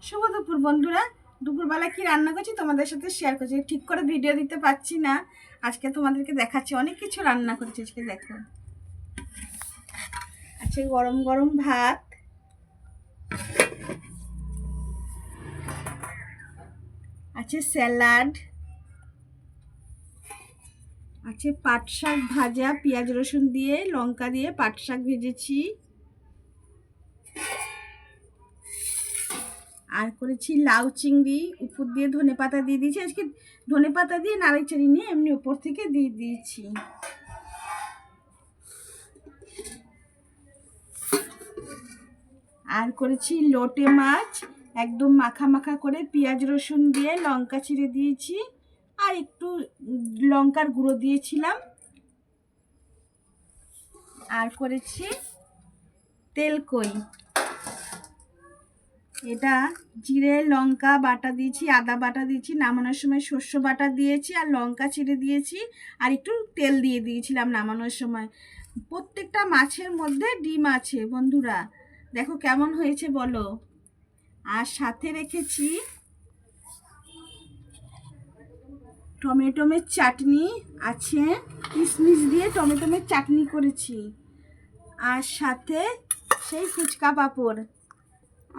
শুভ দুপুর বন্ধুরা। দুপুরবেলা কি রান্না করছি তোমাদের সাথে শেয়ার করছি। ঠিক করে ভিডিও দিতে পারছি না, আজকে তোমাদেরকে দেখাচ্ছি। অনেক কিছু রান্না করছি আজকে, দেখো। আজকে গরম গরম ভাত, আছে স্যালাড, আছে পাট শাক ভাজা, পেঁয়াজ রসুন দিয়ে লঙ্কা দিয়ে পাট শাক ভেজেছি, আর করেছি লাউ চিংড়ি, উপর দিয়ে ধনেপাতা দিয়ে দিয়েছি। আজকে ধনেপাতা দিয়ে নাড়াচাড়ি নিয়ে এমনি উপর থেকে দিয়ে দিয়েছি। আর করেছি লোটে মাছ, একদম মাখা মাখা করে পেঁয়াজ রসুন দিয়ে লঙ্কা চিড়ে দিয়েছি, আর একটু লঙ্কার গুঁড়ো দিয়েছিলাম। আর করেছি তেলকই, এটা জিরে লঙ্কা বাটা দিয়েছি, আদা বাটা দিয়েছি, নামানোর সময় শস্য বাটা দিয়েছি, আর লঙ্কা চিড়ে দিয়েছি, আর একটু তেল দিয়ে দিয়েছিলাম নামানোর সময়। প্রত্যেকটা মাছের মধ্যে ডিম আছে বন্ধুরা, দেখো কেমন হয়েছে বলো। আর সাথে রেখেছি টমেটোমের চাটনি আছে, কিশমিশ দিয়ে টমেটোমের চাটনি করেছি, আর সাথে সেই ফুচকা পাঁপড়,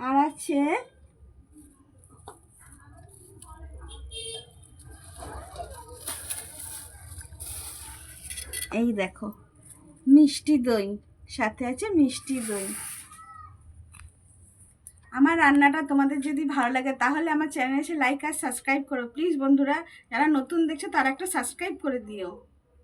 আর আছে এই দেখো মিষ্টি দই, সাথে আছে মিষ্টি দই। আমার রান্নাটা তোমাদের যদি ভালো লাগে তাহলে আমার চ্যানেলে এসে লাইক আর সাবস্ক্রাইব করো প্লিজ বন্ধুরা। যারা নতুন দেখছো তারা একটা সাবস্ক্রাইব করে দিও।